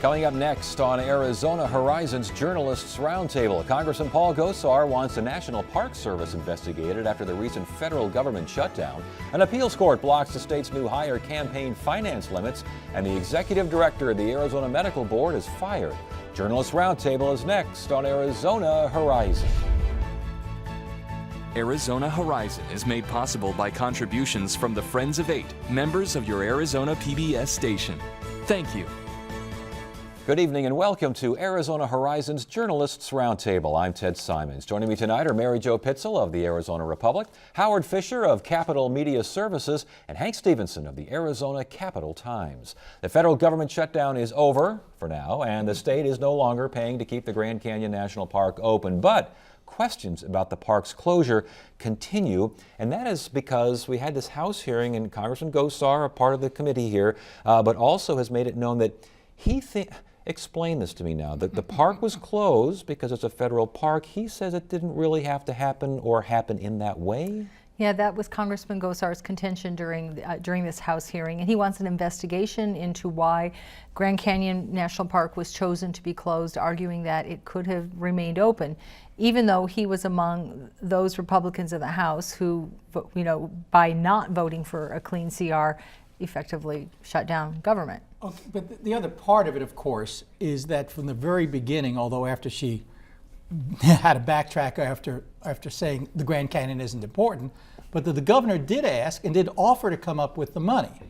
Coming up next on Arizona Horizons Journalists Roundtable, Congressman Paul Gosar wants the National Park Service investigated after the recent federal government shutdown. An appeals court blocks the state's new higher campaign finance limits, and the executive director of the Arizona Medical Board is fired. Journalists Roundtable is next on Arizona Horizon. Arizona Horizon is made possible by contributions from the Friends of Eight, members of your Arizona PBS station. Thank you. Good evening and welcome to Arizona Horizons Journalists Roundtable. I'm Ted Simons. Joining me tonight are Mary Jo Pitzel of the Arizona Republic, Howard Fisher of Capital Media Services, and Hank Stevenson of the Arizona Capital Times. The federal government shutdown is over for now, and the state is no longer paying to keep the Grand Canyon National Park open, but questions about the park's closure continue, and that is because we had this House hearing, and Congressman Gosar, a part of the committee here, but also has made it known that he thinks. Explain this to me now. The park was closed because it's a federal park. He says it didn't really have to happen or happen in that way. Yeah, that was Congressman Gosar's contention during this House hearing, and he wants an investigation into why Grand Canyon National Park was chosen to be closed, arguing that it could have remained open, even though he was among those Republicans in the House who, by not voting for a clean CR, effectively shut down government. Okay, but the other part of it, of course, is that from the very beginning, although after she had to backtrack after saying the Grand Canyon isn't important, but the governor did ask and did offer to come up with the money.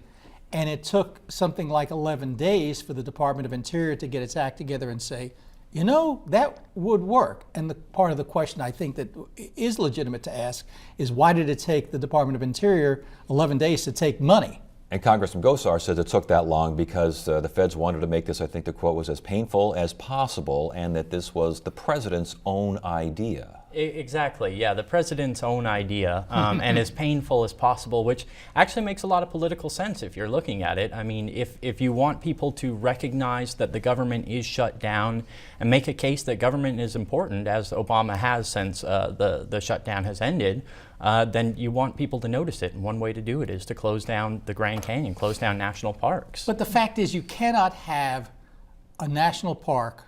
And it took something like 11 days for the Department of Interior to get its act together and say, that would work. And the part of the question I think that is legitimate to ask is, why did it take the Department of Interior 11 days to take money? And Congressman Gosar says it took that long because the feds wanted to make this, I think the quote was, as painful as possible, and that this was the president's own idea. Exactly, yeah, the president's own idea, and as painful as possible, which actually makes a lot of political sense if you're looking at it. I mean, if you want people to recognize that the government is shut down and make a case that government is important, as Obama has since the shutdown has ended, then you want people to notice it. And one way to do it is to close down the Grand Canyon, close down national parks. But the fact is, you cannot have a national park,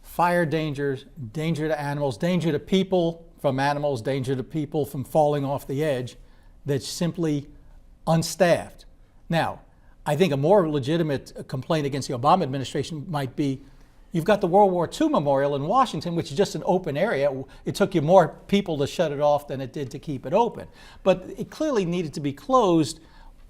fire dangers, danger to animals, danger to people from animals, danger to people from falling off the edge, that's simply unstaffed. Now, I think a more legitimate complaint against the Obama administration might be, you've got the World War II Memorial in Washington, which is just an open area. It took you more people to shut it off than it did to keep it open. But it clearly needed to be closed.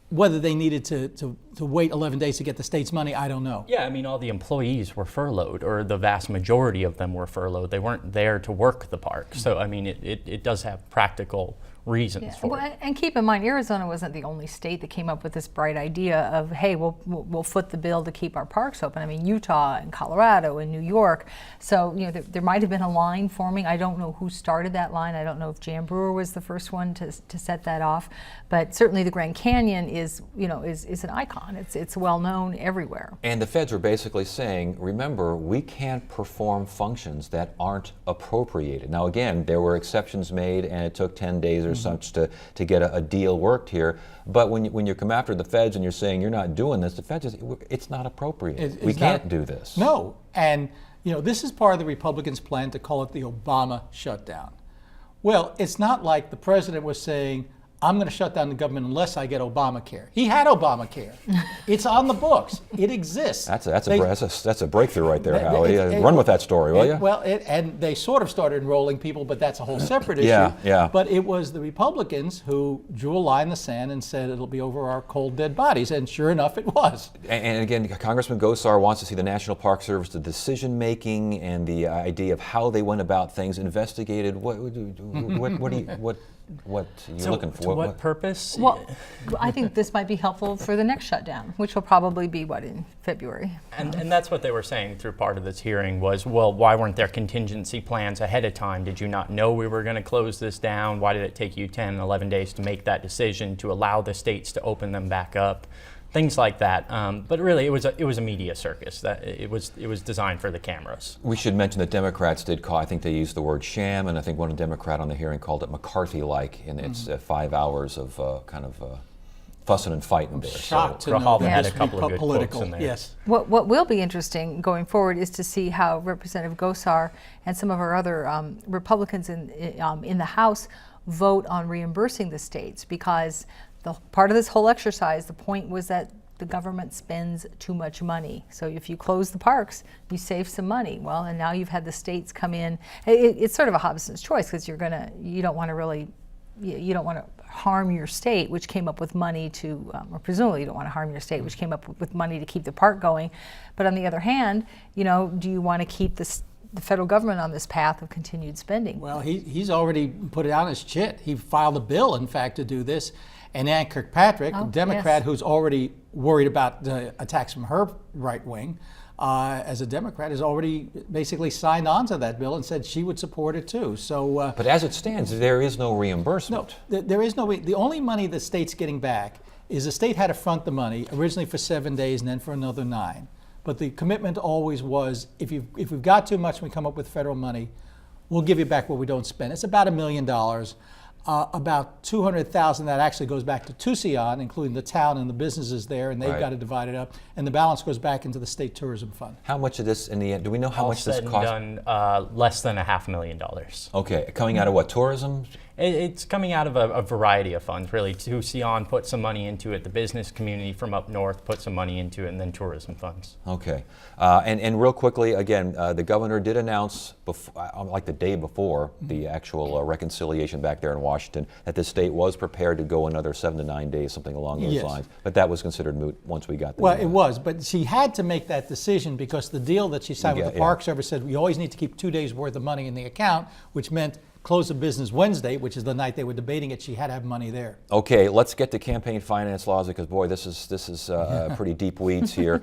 Whether they needed to wait 11 days to get the state's money, I don't know. Yeah, I mean, all the employees were furloughed, or the vast majority of them were furloughed. They weren't there to work the park. So, I mean, it does have practical reasons for it. And keep in mind, Arizona wasn't the only state that came up with this bright idea of, hey, we'll foot the bill to keep our parks open. I mean, Utah and Colorado and New York. So, there might have been a line forming. I don't know who started that line. I don't know if Jan Brewer was the first one to set that off. But certainly the Grand Canyon is an icon. It's well known everywhere. And the feds are basically saying, remember, we can't perform functions that aren't appropriated. Now, again, there were exceptions made, and it took 10 days or such to get a deal worked here. But when you come after the feds and you're saying you're not doing this, the feds say it's not appropriate. We can't do this. No, and this is part of the Republicans' plan to call it the Obama shutdown. Well, it's not like the president was saying, I'm going to shut down the government unless I get Obamacare. He had Obamacare. It's on the books. It exists. That's a breakthrough right there, Howie. Run with that story, will you? Well, and they sort of started enrolling people, but that's a whole separate issue. Yeah. But it was the Republicans who drew a line in the sand and said it'll be over our cold, dead bodies, and sure enough, it was. And again, Congressman Gosar wants to see the National Park Service, the decision-making and the idea of how they went about things investigated. What are you looking for? To what purpose? Well, I think this might be helpful for the next shutdown, which will probably be, in February? And that's what they were saying through part of this hearing was, well, why weren't there contingency plans ahead of time? Did you not know we were going to close this down? Why did it take you 10, 11 days to make that decision to allow the states to open them back up? Things like that, but really, it was a media circus. That it was designed for the cameras. We should mention that Democrats did call. I think they used the word sham, and I think one Democrat on the hearing called it McCarthy-like in its 5 hours of fussing and fighting there. Shocked to Grijalva know that had this a couple would of be good political. quotes in there. Yes. What will be interesting going forward is to see how Representative Gosar and some of our other Republicans in the House vote on reimbursing the states, because part of this whole exercise, the point was that the government spends too much money. So if you close the parks, you save some money. Well, and now you've had the states come in. It's sort of a Hobson's choice, because you don't want to harm your state, which came up with money to, or presumably you don't want to harm your state, which came up with money to keep the park going. But on the other hand, do you want to keep the federal government on this path of continued spending? Well, he's already put it on his chit. He filed a bill, in fact, to do this. And Ann Kirkpatrick, a Democrat yes. who's already worried about the attacks from her right wing, as a Democrat, has already basically signed on to that bill and said she would support it too. So, But as it stands, there is no reimbursement. there is no way. The only money the state's getting back is the state had to front the money originally for 7 days and then for another 9. But the commitment always was, if we've got too much and we come up with federal money, we'll give you back what we don't spend. It's about $1 million. About $200,000 that actually goes back to Tucson, including the town and the businesses there, and they've Right. got to divide it up. And the balance goes back into the state tourism fund. How much of this in the end? Do we know how All much this said and cost? done, less than $500,000. Okay, coming out of what, tourism? It's coming out of a variety of funds, really. Tucson put some money into it, the business community from up north put some money into it, and then tourism funds. Okay, and real quickly, again, the governor did announce, like the day before the actual reconciliation back there in Washington, that the state was prepared to go another 7 to 9 days, something along those Yes. lines. But that was considered moot once we got there. Well, it was, but she had to make that decision because the deal that she signed with the Yeah. Park Service said we always need to keep 2 days worth of money in the account, which meant close of business Wednesday, which is the night they were debating it. She had to have money there. Okay, let's get to campaign finance laws, because boy, this is pretty deep weeds here.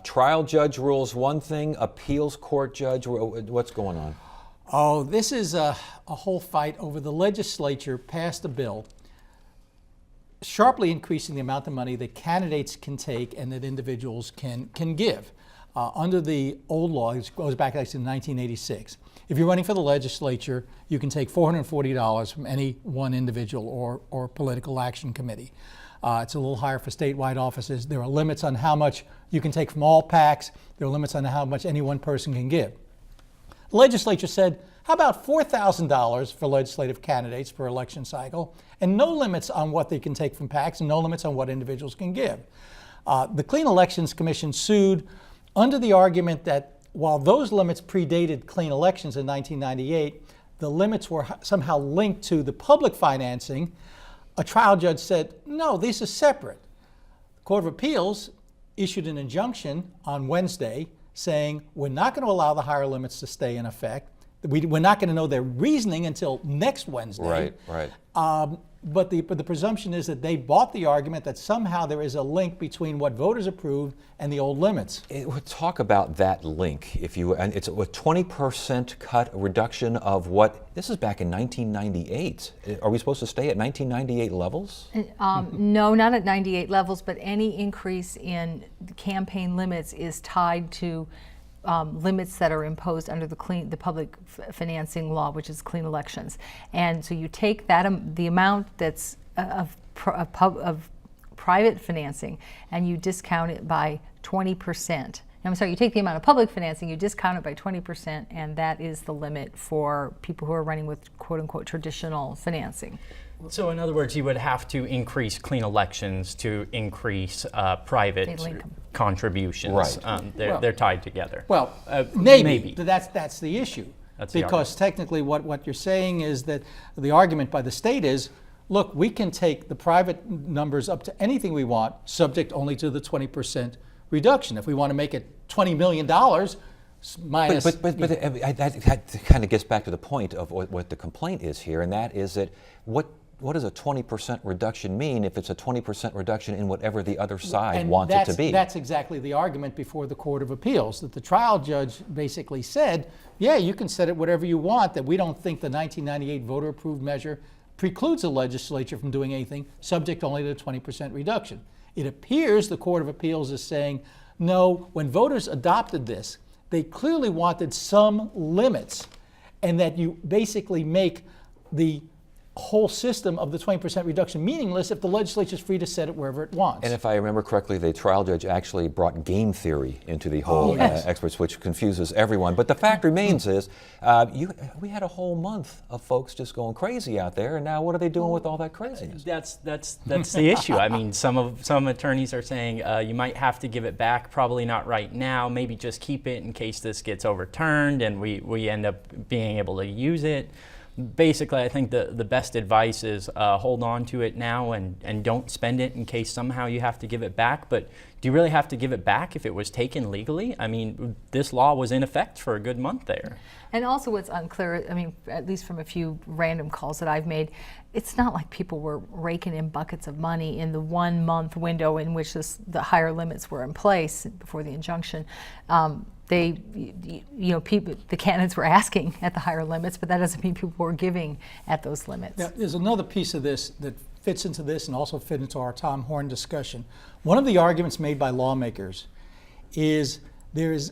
Trial judge rules one thing, appeals court judge, what's going on? Oh, this is a whole fight over the legislature passed a bill sharply increasing the amount of money that candidates can take and that individuals can give. Under the old law, it goes back actually to 1986. If you're running for the legislature, you can take $440 from any one individual or political action committee. It's a little higher for statewide offices. There are limits on how much you can take from all PACs. There are limits on how much any one person can give. The legislature said, how about $4,000 for legislative candidates per election cycle, and no limits on what they can take from PACs and no limits on what individuals can give. The Clean Elections Commission sued under the argument that while those limits predated clean elections in 1998, the limits were somehow linked to the public financing. A trial judge said, no, these are separate. The Court of Appeals issued an injunction on Wednesday saying we're not going to allow the higher limits to stay in effect. We're not going to know their reasoning until next Wednesday. Right. But the presumption is that they bought the argument that somehow there is a link between what voters approved and the old limits. Talk about that link, if you, and it's a 20% cut, reduction of what, this is back in 1998. Are we supposed to stay at 1998 levels? No, not at 98 levels, but any increase in campaign limits is tied to limits that are imposed under the public financing law, which is clean elections. And so you take that the amount that's of private financing and you discount it by 20%. I'm sorry, you take the amount of public financing, you discount it by 20%, and that is the limit for people who are running with quote-unquote traditional financing. So in other words, you would have to increase clean elections to increase private contributions. Right. They're tied together. Well, maybe. maybe. That's the issue. That's the because technically what you're saying is that the argument by the state is, look, we can take the private numbers up to anything we want, subject only to the 20% reduction. If we want to make it $20 million minus... But that kind of gets back to the point of what the complaint is here, and that is that what does a 20% reduction mean if it's a 20% reduction in whatever the other side wants it to be? That's exactly the argument before the Court of Appeals, that the trial judge basically said, yeah, you can set it whatever you want, that we don't think the 1998 voter-approved measure precludes the legislature from doing anything, subject only to the 20% reduction. It appears the Court of Appeals is saying, no, when voters adopted this, they clearly wanted some limits, and that you basically make the whole system of the 20% reduction meaningless if the legislature is free to set it wherever it wants. And if I remember correctly, the trial judge actually brought game theory into the whole yes. experts, which confuses everyone. But the fact remains is, we had a whole month of folks just going crazy out there, and now what are they doing with all that craziness? That's the issue. I mean, some attorneys are saying you might have to give it back, probably not right now, maybe just keep it in case this gets overturned and we end up being able to use it. Basically, I think the best advice is hold on to it now and don't spend it in case somehow you have to give it back. But do you really have to give it back if it was taken legally? I mean, this law was in effect for a good month there. And also what's unclear, I mean, at least from a few random calls that I've made, it's not like people were raking in buckets of money in the 1 month window in which the higher limits were in place before the injunction. The candidates were asking at the higher limits, but that doesn't mean people were giving at those limits. Now, there's another piece of this that fits into this and also fit into our Tom Horn discussion. One of the arguments made by lawmakers is the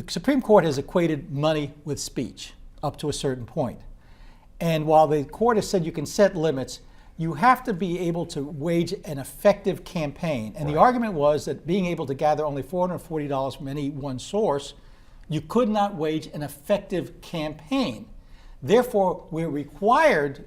Supreme Court has equated money with speech up to a certain point. And while the court has said you can set limits, you have to be able to wage an effective campaign. And the argument was that being able to gather only $440 from any one source, you could not wage an effective campaign. Therefore, we were required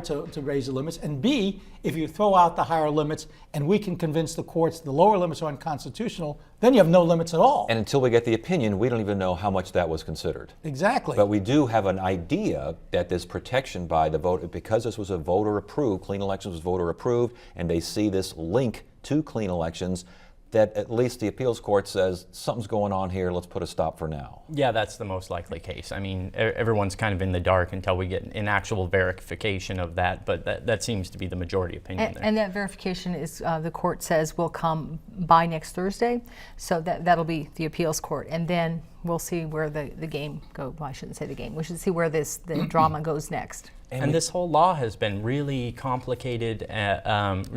to raise the limits, and B, if you throw out the higher limits and we can convince the courts the lower limits are unconstitutional, then you have no limits at all. And until we get the opinion, we don't even know how much that was considered. Exactly. But we do have an idea that this protection by the vote, because this was a voter approved, clean elections was voter approved, and they see this link to clean elections, that at least the appeals court says something's going on here, let's put a stop for now. Yeah, that's the most likely case. I mean, everyone's kind of in the dark until we get an actual verification of that, but that seems to be the majority opinion there. And that verification is, the court says, will come by next Thursday, so that'll be the appeals court. And then we'll see where the game goes. Well, I shouldn't say the game. We should see where the drama goes next. And this whole law has been really complicated,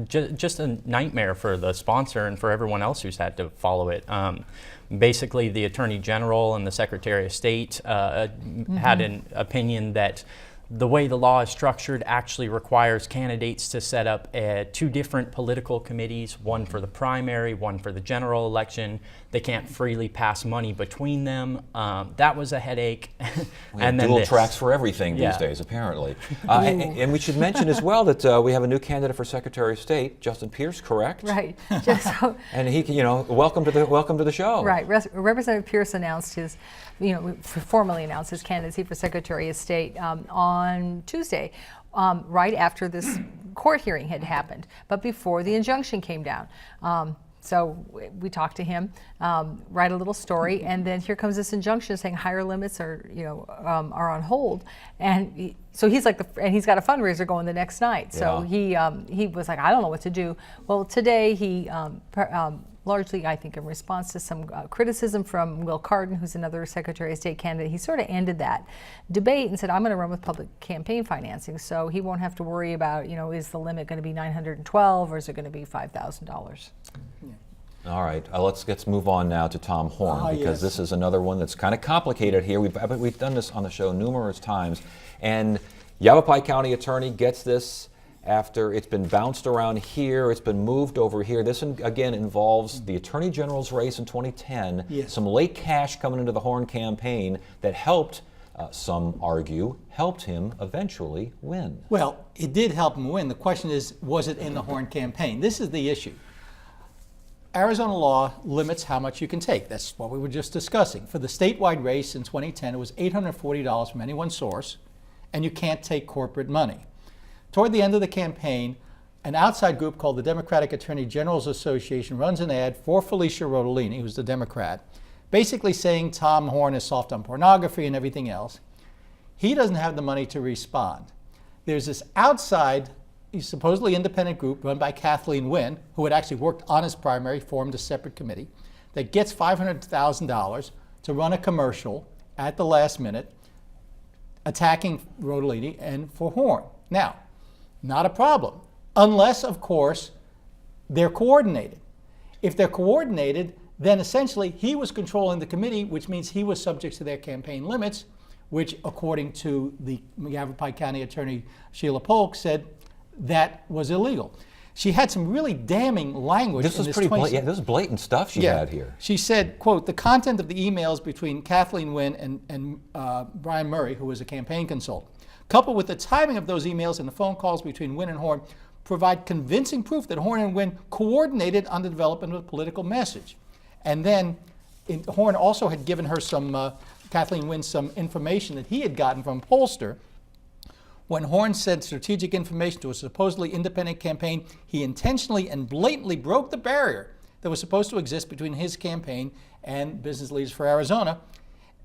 just a nightmare for the sponsor and for everyone else who's had to follow it. Basically, the Attorney General and the Secretary of State had an opinion that the way the law is structured actually requires candidates to set up 2 different political committees, one for the primary, one for the general election. They can't freely pass money between them. That was a headache. We have dual tracks for everything these days, apparently. And we should mention as well that we have a new candidate for Secretary of State, Justin Pierce, correct? Right. And he, welcome to the show. Right. Representative Pierce announced formally announced his candidacy for Secretary of State on Tuesday, right after this court hearing had happened, but before the injunction came down. So we talked to him, write a little story, and then here comes this injunction saying higher limits are on hold, and so he's like and he's got a fundraiser going the next night. So he was like, I don't know what to do. Well, today he largely, I think, in response to some criticism from Will Cardin, who's another Secretary of State candidate, he sort of ended that debate and said, I'm going to run with public campaign financing, so he won't have to worry about, is the limit going to be $912 or is it going to be $5,000? All right, let's move on now to Tom Horn, because this is another one that's kind of complicated here. We've done this on the show numerous times, and Yavapai County Attorney gets this after it's been bounced around here, it's been moved over here. This, again, involves the Attorney General's race in 2010, some late cash coming into the Horn campaign that helped, some argue, helped him eventually win. Well, it did help him win. The question is, was it in the Horn campaign? This is the issue. Arizona law limits how much you can take. That's what we were just discussing. For the statewide race in 2010, it was $840 from any one source, and you can't take corporate money. Toward the end of the campaign, an outside group called the Democratic Attorney General's Association runs an ad for Felicia Rodolini, who's the Democrat, basically saying Tom Horn is soft on pornography and everything else. He doesn't have the money to respond. There's this outside, supposedly independent group run by Kathleen Wynne, who had actually worked on his primary, formed a separate committee, that gets $500,000 to run a commercial at the last minute attacking Rodolini and for Horn. Now, not a problem, unless, of course, they're coordinated. If they're coordinated, then essentially he was controlling the committee, which means he was subject to their campaign limits, which, according to the Yavapai County Attorney Sheila Polk, said that was illegal. She had some really damning language. This in is this pretty 26 blatant. Yeah, this is blatant stuff she had here. She said, quote, the content of the emails between Kathleen Wynne and Brian Murray, who was a campaign consultant, coupled with the timing of those emails and the phone calls between Wynne and Horn, provide convincing proof that Horn and Wynne coordinated on the development of a political message. And then Horn also had given her Kathleen Wynne, some information that he had gotten from Pollster. When Horn sent strategic information to a supposedly independent campaign, he intentionally and blatantly broke the barrier that was supposed to exist between his campaign and Business Leaders for Arizona.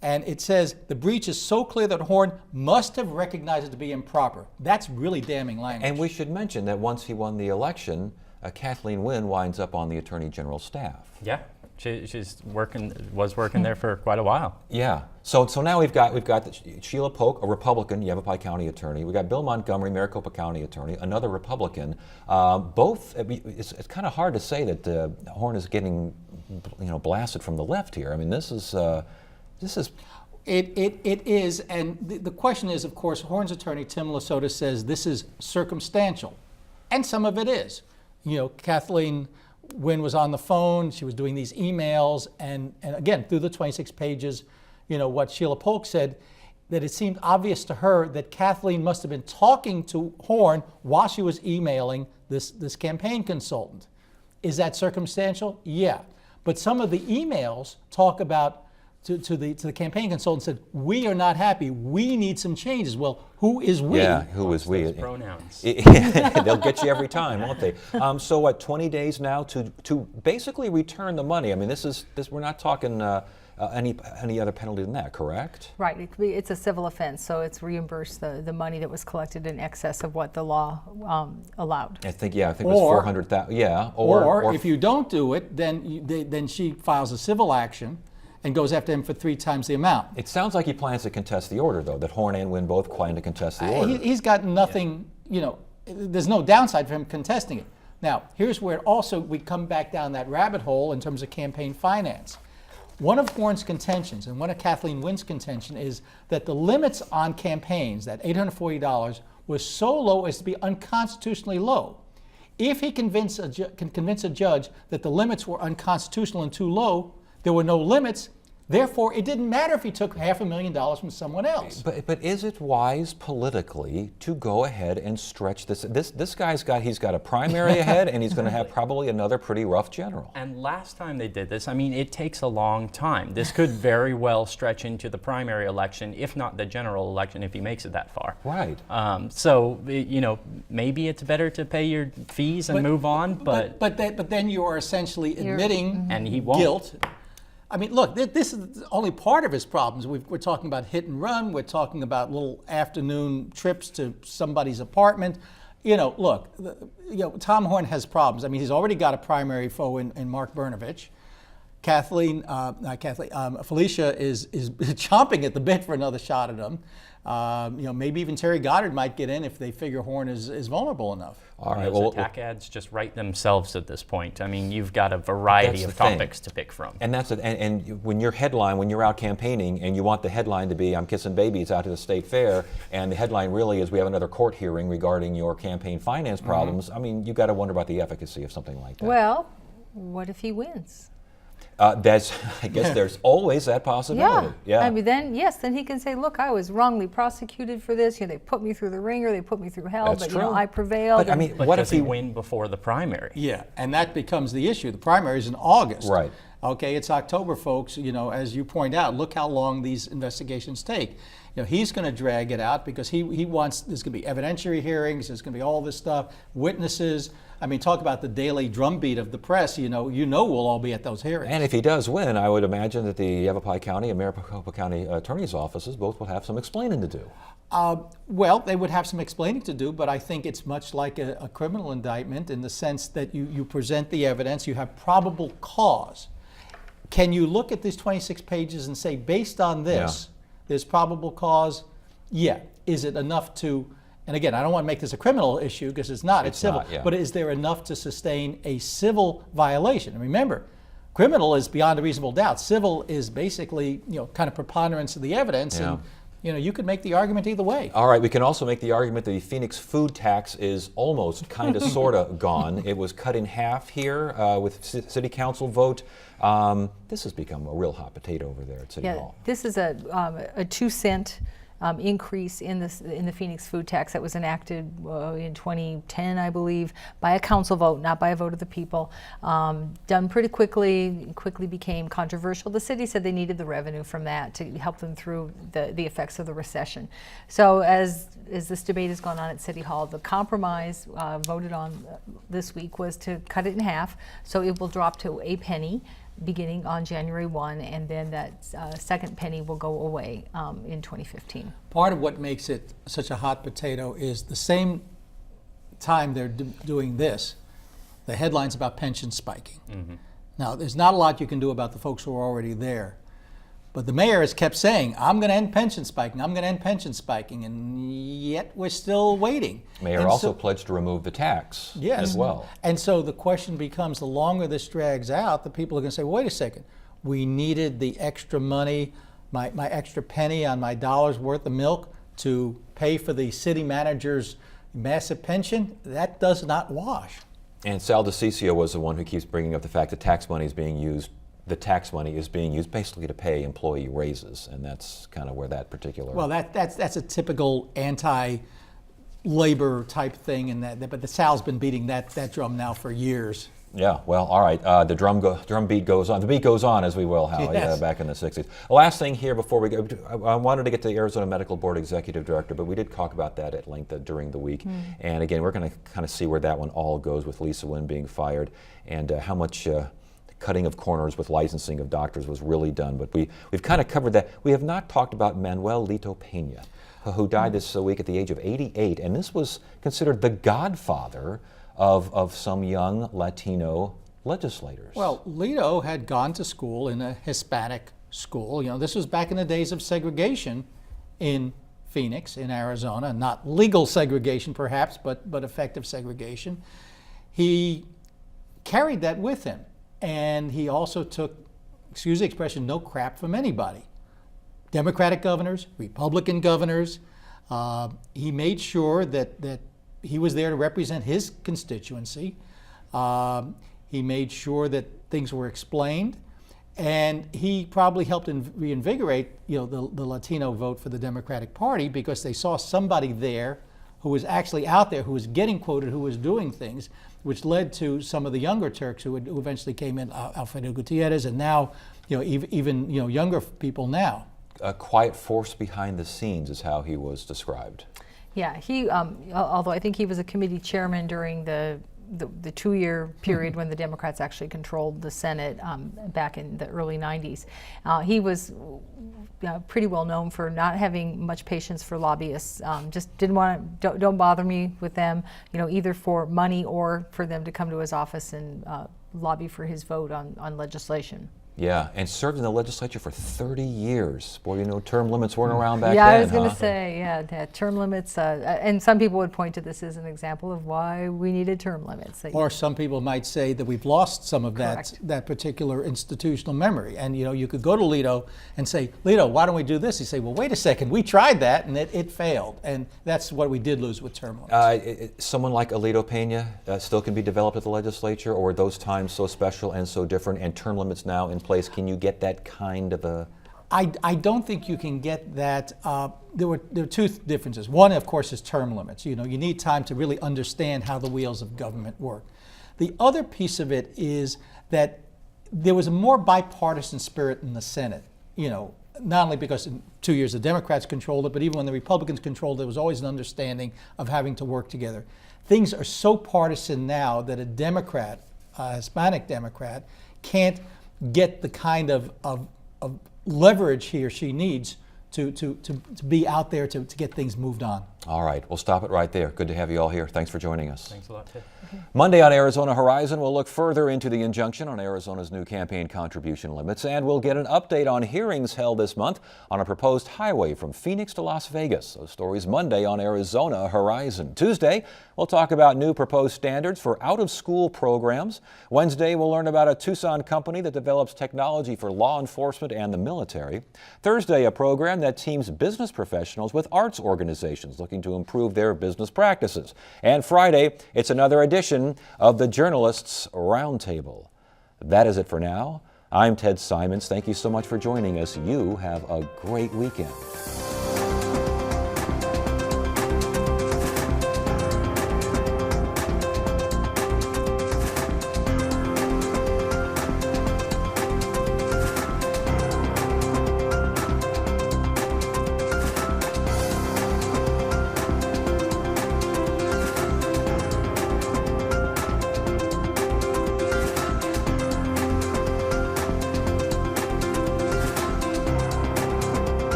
And it says the breach is so clear that Horn must have recognized it to be improper. That's really damning language. And we should mention that once he won the election, Kathleen Wynne winds up on the Attorney General's staff. Yeah, was working there for quite a while. Yeah. So now we've got Sheila Polk, a Republican, Yavapai County attorney. We got Bill Montgomery, Maricopa County attorney, another Republican. Both. It's kind of hard to say that Horn is getting, blasted from the left here. I mean, this is. It is, and the question is, of course, Horn's attorney, Tim Lasota, says this is circumstantial, and some of it is. Kathleen Wynne was on the phone, she was doing these emails, and again, through the 26 pages, what Sheila Polk said, that it seemed obvious to her that Kathleen must have been talking to Horn while she was emailing this campaign consultant. Is that circumstantial? Yeah. But some of the emails talk about to the campaign consultant said, we are not happy. We need some changes. Well, who is we? Yeah, who is we? Pronouns. They'll get you every time, won't they? So what? 20 days now to basically return the money. I mean, this. We're not talking any other penalty than that, correct? Right. It's a civil offense, so it's reimbursed the money that was collected in excess of what the law allowed. I think it was 400,000. Yeah. Or if you don't do it, then she files a civil action and goes after him for 3 times the amount. It sounds like he plans to contest the order, though, that Horn and Wynne both plan to contest the order. He's got nothing, there's no downside for him contesting it. Now, here's where also we come back down that rabbit hole in terms of campaign finance. One of Horn's contentions and one of Kathleen Wynne's contention is that the limits on campaigns, that $840, was so low as to be unconstitutionally low. If he can convince a judge that the limits were unconstitutional and too low, there were no limits. Therefore, it didn't matter if he took $500,000 from someone else. But is it wise politically to go ahead and stretch this? This guy's got a primary ahead, and he's going to have probably another pretty rough general. And last time they did this, I mean, it takes a long time. This could very well stretch into the primary election, if not the general election, if he makes it that far. Right. So maybe it's better to pay your fees and move on. But then you are essentially admitting and he won't. Guilt. I mean, look, this is only part of his problems. We're talking about hit and run. We're talking about little afternoon trips to somebody's apartment. Look, Tom Horn has problems. I mean, he's already got a primary foe in Mark Brnovich. Felicia is chomping at the bit for another shot at him. Maybe even Terry Goddard might get in if they figure Horn is vulnerable enough. All right. Those attack ads just write themselves at this point. I mean, you've got a variety of topics to pick from. And that's it. And when you're out campaigning and you want the headline to be "I'm kissing babies out to the state fair," and the headline really is "We have another court hearing regarding your campaign finance problems." I mean, you've got to wonder about the efficacy of something like that. Well, what if he wins? I guess there's always that possibility. Yeah. I mean, then he can say, "Look, I was wrongly prosecuted for this. They put me through the ringer. They put me through hell. That's but true. I prevailed." But I mean, But what does if he win before the primary? Yeah, and that becomes the issue. The primary is in August. Right. Okay, it's October, folks. As you point out, look how long these investigations take. He's going to drag it out because he wants, there's going to be evidentiary hearings, there's going to be all this stuff, witnesses. I mean, talk about the daily drumbeat of the press. We'll all be at those hearings. And if he does win, I would imagine that the Yavapai County and Maricopa County attorney's offices both will have some explaining to do. Well, they would have some explaining to do, but I think it's much like a criminal indictment in the sense that you present the evidence, you have probable cause. Can you look at these 26 pages and say, based on this, there's probable cause? Yeah. Is it enough to, and again, I don't want to make this a criminal issue because it's not, it's civil, not, yeah. but is there enough to sustain a civil violation? And remember, criminal is beyond a reasonable doubt. Civil is basically, kind of preponderance of the evidence, Yeah. and You know, you could make the argument either way. All right, we can also make the argument that the Phoenix food tax is almost, kind of, sort of gone. It was cut in half here with city council vote. This has become a real hot potato over there at City Hall. This is a 2-cent increase in the Phoenix food tax that was enacted in 2010, I believe, by a council vote, not by a vote of the people. Done pretty quickly became controversial. The city said they needed the revenue from that to help them through the effects of the recession. So as this debate has gone on at City Hall, the compromise voted on this week was to cut it in half, so it will drop to a penny beginning on January 1, and then that second penny will go away in 2015. Part of what makes it such a hot potato is the same time they're doing this, the headlines about pension spiking. Now, there's not a lot you can do about the folks who are already there. But the mayor has kept saying, I'm going to end pension spiking, I'm going to end pension spiking, and yet we're still waiting. Mayor And also so- pledged to remove the tax Yes. as well. And so the question becomes, the longer this drags out, the people are going to say, well, wait a second, we needed the extra money, my extra penny on my dollar's worth of milk to pay for the city manager's massive pension. That does not wash. And Sal DiCiccio was the one who keeps bringing up the fact that tax money is being used. The tax money is being used basically to pay employee raises, and that's kind of where that particular. Well, that's a typical anti-labor type thing, but the Sal's been beating that drum now for years. Yeah, well, all right. The drum beat goes on. The beat goes on, as we will, Hal, Yes. back in the 60s. The last thing here before we go, I wanted to get to the Arizona Medical Board Executive Director, but we did talk about that at length during the week. And again, we're going to kind of see where that one all goes with Lisa Wynn being fired and how much cutting of corners with licensing of doctors was really done. But we've kind of covered that. We have not talked about Manuel Lito Peña, who died this week at the age of 88. And this was considered the godfather of some young Latino legislators. Well, Lito had gone to school in a Hispanic school. You know, this was back in the days of segregation in Phoenix, in Arizona. Not legal segregation, perhaps, but effective segregation. He carried that with him. And he also took, excuse the expression, no crap from anybody. Democratic governors, Republican governors. He made sure that he was there to represent his constituency. He made sure that things were explained. And he probably helped reinvigorate, the Latino vote for the Democratic Party, because they saw somebody there who was actually out there, who was getting quoted, who was doing things, which led to some of the younger Turks who eventually came in, Alfredo Gutierrez, and now, even younger people now. A quiet force behind the scenes is how he was described. Yeah, he, although I think he was a committee chairman during the 2-year period when the Democrats actually controlled the Senate back in the early 90s. He was pretty well known for not having much patience for lobbyists. Just didn't want to, don't bother me with them, either for money or for them to come to his office and lobby for his vote on legislation. Yeah, and served in the legislature for 30 years. Boy, term limits weren't around back then. Yeah, I was going to huh? say, that term limits, and some people would point to this as an example of why we needed term limits. Or some people might say that we've lost some of Correct. that particular institutional memory. And you could go to Lito and say, Lito, why don't we do this? He'd say, well, wait a second, we tried that and it failed. And that's what we did lose with term limits. Someone like Alito Peña still can be developed at the legislature, or are those times so special and so different, and term limits now in place? Can you get that kind of a... I don't think you can get that. There are two differences. One, of course, is term limits. You need time to really understand how the wheels of government work. The other piece of it is that there was a more bipartisan spirit in the Senate. Not only because in 2 years the Democrats controlled it, but even when the Republicans controlled it, there was always an understanding of having to work together. Things are so partisan now that a Democrat, a Hispanic Democrat, can't get the kind of leverage he or she needs to be out there to get things moved on. All right, we'll stop it right there. Good to have you all here. Thanks for joining us. Thanks a lot, Ted. Monday on Arizona Horizon, we'll look further into the injunction on Arizona's new campaign contribution limits, and we'll get an update on hearings held this month on a proposed highway from Phoenix to Las Vegas. Those stories Monday on Arizona Horizon. Tuesday, we'll talk about new proposed standards for out-of-school programs. Wednesday, we'll learn about a Tucson company that develops technology for law enforcement and the military. Thursday, a program program that teams business professionals with arts organizations looking to improve their business practices. And Friday, it's another edition of the Journalists Roundtable. That is it for now. I'm Ted Simons. Thank you so much for joining us. You have a great weekend.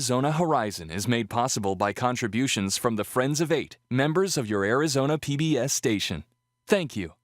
Arizona Horizon is made possible by contributions from the Friends of Eight, members of your Arizona PBS station. Thank you.